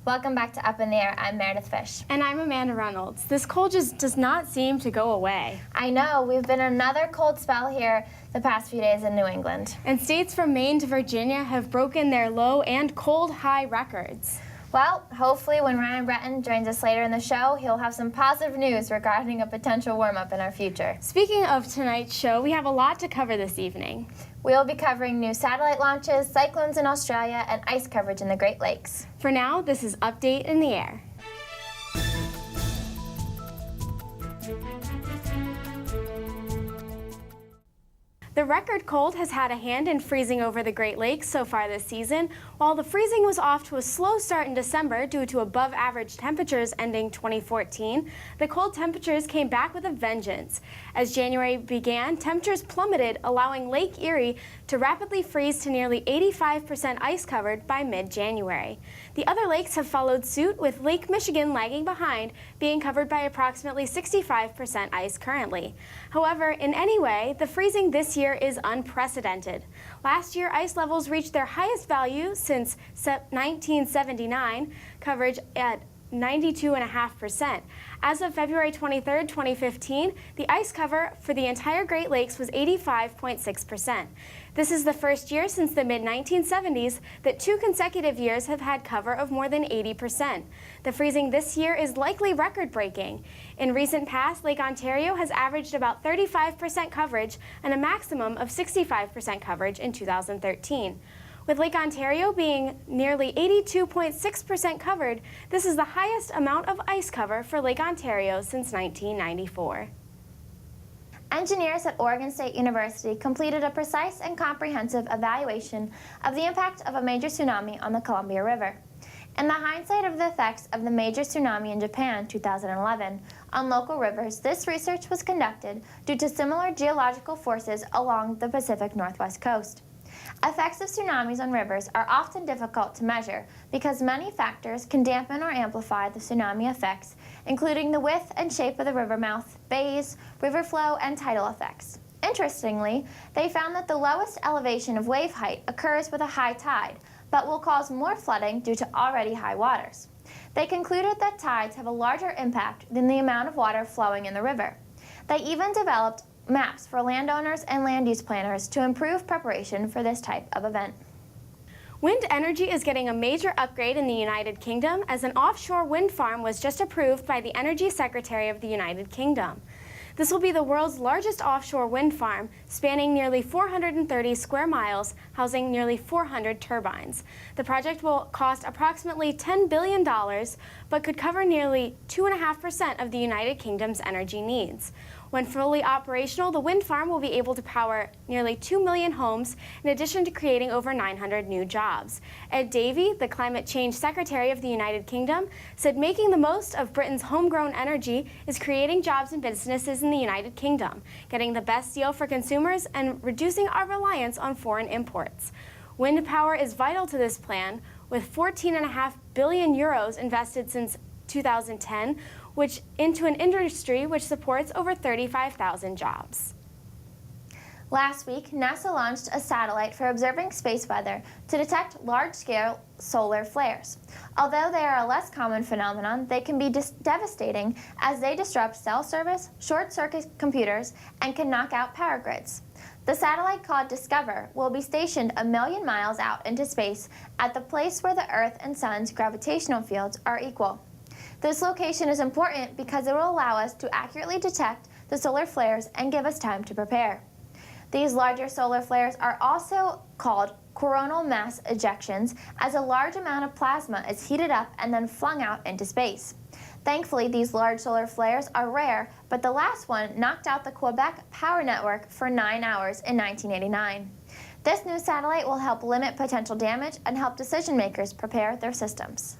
Welcome back to Up in the Air. I'm Meredith Fish. And I'm Amanda Reynolds. This cold just does not seem to go away. I know. We've been in another cold spell here the past few days in New England. And states from Maine to Virginia have broken their low and cold high records. Well, hopefully when Ryan Breton joins us later in the show, he'll have some positive news regarding a potential warm-up in our future. Speaking of tonight's show, we have a lot to cover this evening. We'll be covering new satellite launches, cyclones in Australia, and ice coverage in the Great Lakes. For now, this is Update in the Air. The record cold has had a hand in freezing over the Great Lakes so far this season. While the freezing was off to a slow start in December due to above-average temperatures ending 2014, the cold temperatures came back with a vengeance. As January began, temperatures plummeted, allowing Lake Erie to rapidly freeze to nearly 85% ice covered by mid-January. The other lakes have followed suit, with Lake Michigan lagging behind, being covered by approximately 65% ice currently. However, in any way, the freezing this year is unprecedented. Last year, ice levels reached their highest value since 1979, coverage at 92.5%. As of February 23, 2015, the ice cover for the entire Great Lakes was 85.6%. This is the first year since the mid-1970s that 2 consecutive years have had cover of more than 80%. The freezing this year is likely record-breaking. In recent past, Lake Ontario has averaged about 35% coverage and a maximum of 65% coverage in 2013. With Lake Ontario being nearly 82.6% covered, this is the highest amount of ice cover for Lake Ontario since 1994. Engineers at Oregon State University completed a precise and comprehensive evaluation of the impact of a major tsunami on the Columbia River. In the hindsight of the effects of the major tsunami in Japan 2011 on local rivers, this research was conducted due to similar geological forces along the Pacific Northwest coast. Effects of tsunamis on rivers are often difficult to measure because many factors can dampen or amplify the tsunami effects, including the width and shape of the river mouth, bays, river flow, and tidal effects. Interestingly, they found that the lowest elevation of wave height occurs with a high tide, but will cause more flooding due to already high waters. They concluded that tides have a larger impact than the amount of water flowing in the river. They even developed maps for landowners and land use planners to improve preparation for this type of event. Wind energy is getting a major upgrade in the United Kingdom as an offshore wind farm was just approved by the Energy Secretary of the United Kingdom. This will be the world's largest offshore wind farm, spanning nearly 430 square miles, housing nearly 400 turbines. The project will cost approximately $10 billion, but could cover nearly 2.5% of the United Kingdom's energy needs. When fully operational, the wind farm will be able to power nearly 2 million homes, in addition to creating over 900 new jobs. Ed Davey, the Climate Change Secretary of the United Kingdom, said making the most of Britain's homegrown energy is creating jobs and businesses in the United Kingdom, getting the best deal for consumers, and reducing our reliance on foreign imports. Wind power is vital to this plan, with 14.5 billion euros invested since 2010, which into an industry which supports over 35,000 jobs. Last week, NASA launched a satellite for observing space weather to detect large-scale solar flares. Although they are a less common phenomenon, they can be devastating as they disrupt cell service, short-circuit computers, and can knock out power grids. The satellite, called Discover, will be stationed 1 million miles out into space at the place where the Earth and Sun's gravitational fields are equal. This location is important because it will allow us to accurately detect the solar flares and give us time to prepare. These larger solar flares are also called coronal mass ejections, as a large amount of plasma is heated up and then flung out into space. Thankfully, these large solar flares are rare, but the last one knocked out the Quebec power network for 9 hours in 1989. This new satellite will help limit potential damage and help decision makers prepare their systems.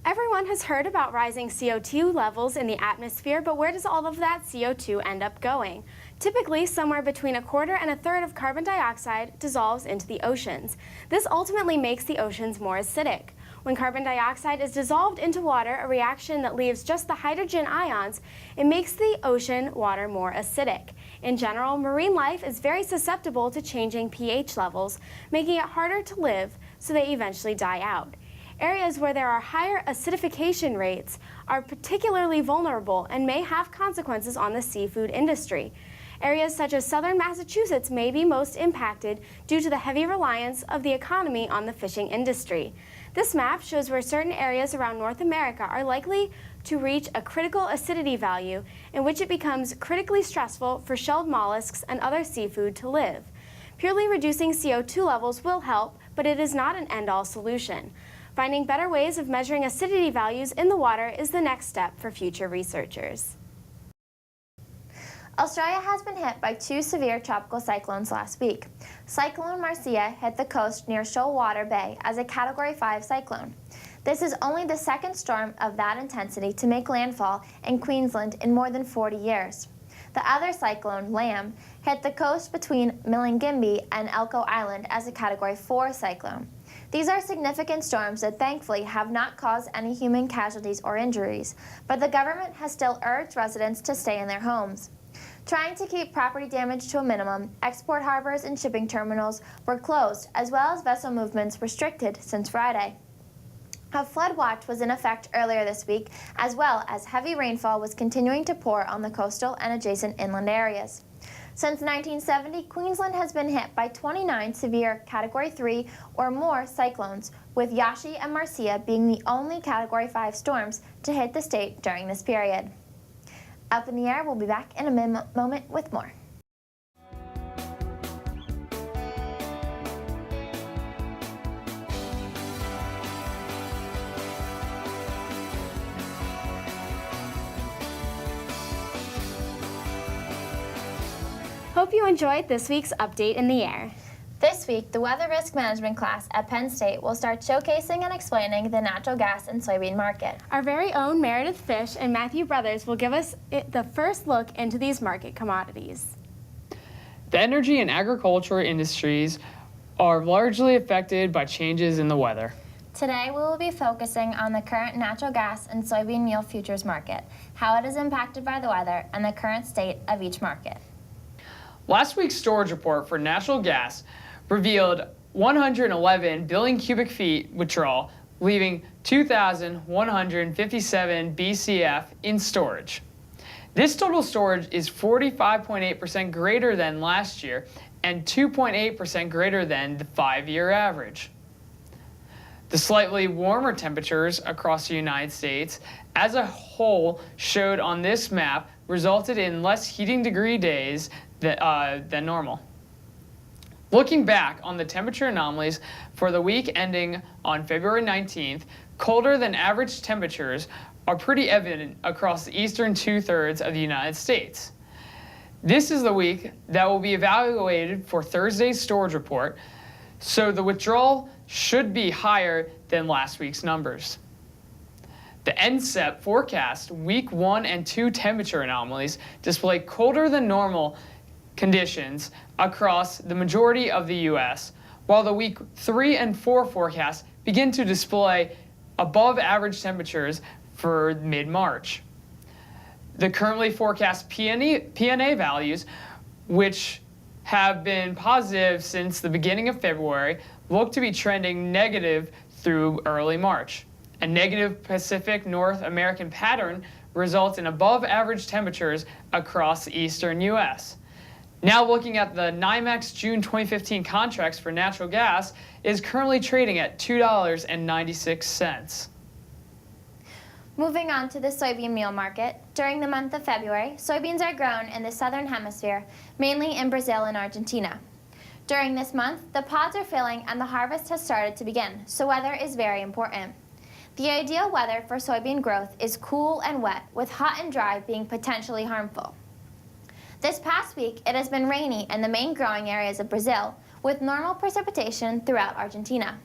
Everyone has heard about rising CO2 levels in the atmosphere, but where does all of that CO2 end up going? Typically, somewhere between 1/4 and 1/3 of carbon dioxide dissolves into the oceans. This ultimately makes the oceans more acidic. When carbon dioxide is dissolved into water, a reaction that leaves just the hydrogen ions, it makes the ocean water more acidic. In general, marine life is very susceptible to changing pH levels, making it harder to live, so they eventually die out. Areas where there are higher acidification rates are particularly vulnerable and may have consequences on the seafood industry. Areas such as southern Massachusetts may be most impacted due to the heavy reliance of the economy on the fishing industry. This map shows where certain areas around North America are likely to reach a critical acidity value in which it becomes critically stressful for shelled mollusks and other seafood to live. Purely reducing CO2 levels will help, but it is not an end-all solution. Finding better ways of measuring acidity values in the water is the next step for future researchers. Australia has been hit by 2 severe tropical cyclones last week. Cyclone Marcia hit the coast near Shoalwater Bay as a Category 5 cyclone. This is only the second storm of that intensity to make landfall in Queensland in more than 40 years. The other cyclone, Lam, hit the coast between Milingimbi and Elcho Island as a Category 4 cyclone. These are significant storms that thankfully have not caused any human casualties or injuries, but the government has still urged residents to stay in their homes. Trying to keep property damage to a minimum, export harbors and shipping terminals were closed, as well as vessel movements restricted since Friday. A flood watch was in effect earlier this week, as well as heavy rainfall was continuing to pour on the coastal and adjacent inland areas. Since 1970, Queensland has been hit by 29 severe Category 3 or more cyclones, with Yashi and Marcia being the only Category 5 storms to hit the state during this period. Up in the Air will be back in a moment with more. Hope you enjoyed this week's Update in the Air. This week, the Weather Risk Management class at Penn State will start showcasing and explaining the natural gas and soybean market. Our very own Meredith Fish and Matthew Brothers will give us the first look into these market commodities. The energy and agriculture industries are largely affected by changes in the weather. Today, we will be focusing on the current natural gas and soybean meal futures market, how it is impacted by the weather, and the current state of each market. Last week's storage report for natural gas revealed 111 billion cubic feet withdrawal, leaving 2,157 BCF in storage. This total storage is 45.8% greater than last year and 2.8% greater than the 5-year average. The slightly warmer temperatures across the United States as a whole showed on this map resulted in less heating degree days than normal. Looking back on the temperature anomalies for the week ending on February 19th, colder than average temperatures are pretty evident across the eastern 2/3 of the United States. This is the week that will be evaluated for Thursday's storage report, so the withdrawal should be higher than last week's numbers. The NSEP forecast week 1 and 2 temperature anomalies display colder than normal conditions across the majority of the U.S., while the week 3 and 4 forecasts begin to display above average temperatures for mid-March. The currently forecast PNA values, which have been positive since the beginning of February, look to be trending negative through early March. A negative Pacific North American pattern results in above average temperatures across the eastern U.S. Now looking at the NYMEX June 2015 contracts for natural gas is currently trading at $2.96. Moving on to the soybean meal market, during the month of February, soybeans are grown in the southern hemisphere, mainly in Brazil and Argentina. During this month, the pods are filling and the harvest has started to begin, so weather is very important. The ideal weather for soybean growth is cool and wet, with hot and dry being potentially harmful. This past week, it has been rainy in the main growing areas of Brazil, with normal precipitation throughout Argentina.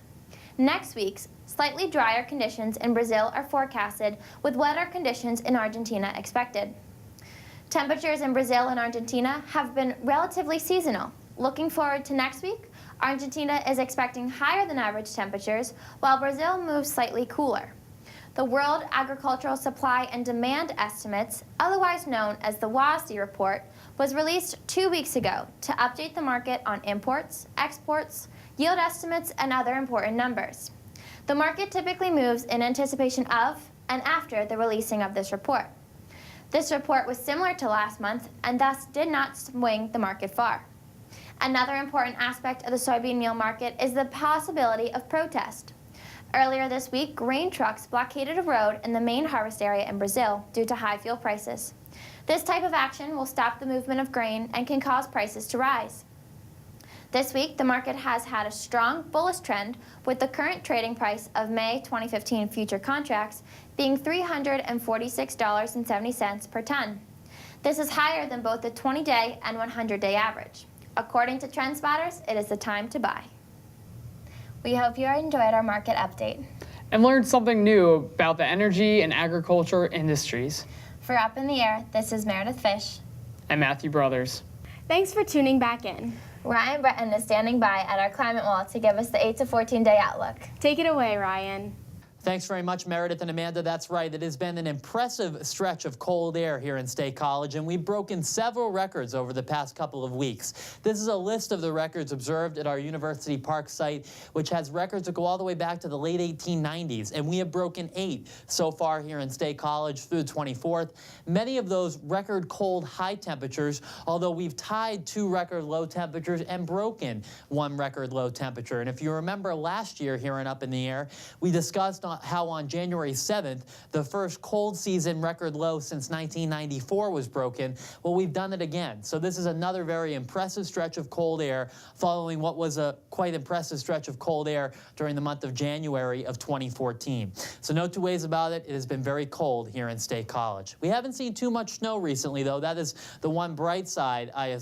Next week, slightly drier conditions in Brazil are forecasted, with wetter conditions in Argentina expected. Temperatures in Brazil and Argentina have been relatively seasonal. Looking forward to next week, Argentina is expecting higher than average temperatures, while Brazil moves slightly cooler. The World Agricultural Supply and Demand Estimates, otherwise known as the WASDE report, was released 2 weeks ago to update the market on imports, exports, yield estimates, and other important numbers. The market typically moves in anticipation of and after the releasing of this report. This report was similar to last month and thus did not swing the market far. Another important aspect of the soybean meal market is the possibility of protest. Earlier this week, grain trucks blockaded a road in the main harvest area in Brazil due to high fuel prices. This type of action will stop the movement of grain and can cause prices to rise. This week, the market has had a strong bullish trend, with the current trading price of May 2015 future contracts being $346.70 per ton. This is higher than both the 20-day and 100-day average. According to trend spotters, it is the time to buy. We hope you enjoyed our market update And learned something new about the energy and agriculture industries. For Up in the Air, this is Meredith Fish And Matthew Brothers. Thanks for tuning back in. Ryan Breton is standing by at our climate wall to give us the 8 to 14-day outlook. Take it away, Ryan. Thanks very much, Meredith and Amanda. That's right. It has been an impressive stretch of cold air here in State College, and we've broken several records over the past couple of weeks. This is a list of the records observed at our University Park site, which has records that go all the way back to the late 1890s, and we have broken 8 so far here in State College through the 24th. Many of those record cold high temperatures, although we've tied 2 record low temperatures and broken 1 record low temperature. And if you remember last year here in Up in the Air, we discussed how on January 7th, the first cold season record low since 1994 was broken. Well, we've done it again. So this is another very impressive stretch of cold air following what was a quite impressive stretch of cold air during the month of January of 2014. So no two ways about it. It has been very cold here in State College. We haven't seen too much snow recently, though. That is the one bright side, I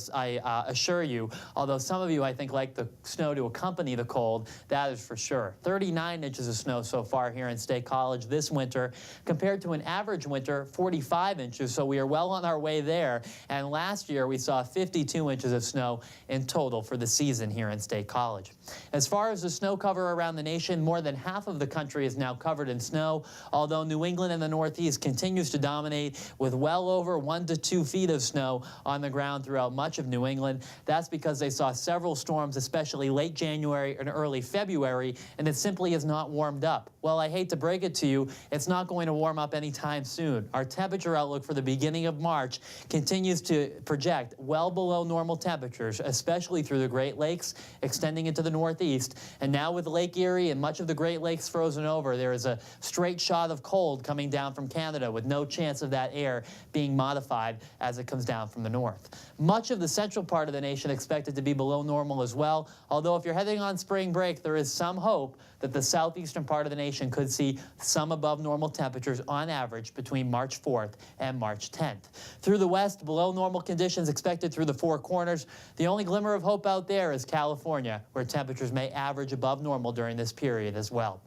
assure you. Although some of you, I think, like the snow to accompany the cold. That is for sure. 39 inches of snow so far here in State College this winter, compared to an average winter, 45 inches, so we are well on our way there. And last year, we saw 52 inches of snow in total for the season here in State College. As far as the snow cover around the nation, more than half of the country is now covered in snow, although New England and the Northeast continues to dominate with well over 1 to 2 feet of snow on the ground throughout much of New England. That's because they saw several storms, especially late January and early February, and it simply has not warmed up. Well, I hate to break it to you, it's not going to warm up anytime soon. Our temperature outlook for the beginning of March continues to project well below normal temperatures, especially through the Great Lakes, extending into the Northeast. And now with Lake Erie and much of the Great Lakes frozen over, there is a straight shot of cold coming down from Canada with no chance of that air being modified as it comes down from the north. Much of the central part of the nation expected to be below normal as well, although if you're heading on spring break, there is some hope that the southeastern part of the nation could see some above normal temperatures on average between March 4th and March 10th. Through the west, below normal conditions expected through the Four Corners. The only glimmer of hope out there is California, where temperatures may average above normal during this period as well.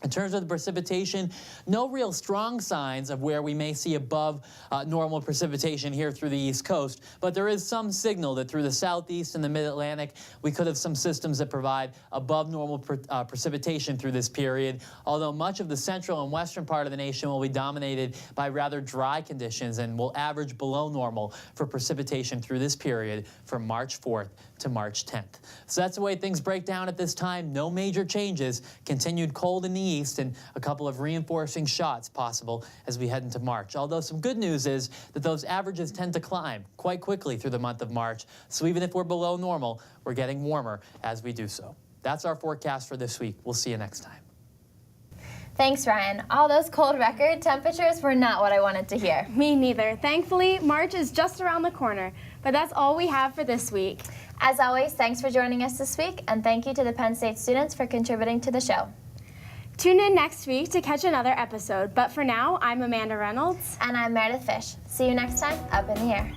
In terms of the precipitation, no real strong signs of where we may see above normal precipitation here through the East Coast, but there is some signal that through the southeast and the mid-Atlantic, we could have some systems that provide above normal precipitation through this period, although much of the central and western part of the nation will be dominated by rather dry conditions and will average below normal for precipitation through this period from March 4th to March 10th. So that's the way things break down at this time. No major changes. Continued cold in the east and a couple of reinforcing shots possible as we head into March. Although some good news is that those averages tend to climb quite quickly through the month of March. So even if we're below normal, we're getting warmer as we do so. That's our forecast for this week. We'll see you next time. Thanks, Ryan. All those cold record temperatures were not what I wanted to hear. Me neither. Thankfully, March is just around the corner, but that's all we have for this week. As always, thanks for joining us this week, and thank you to the Penn State students for contributing to the show. Tune in next week to catch another episode, but for now, I'm Amanda Reynolds. And I'm Meredith Fish. See you next time, Up in the Air.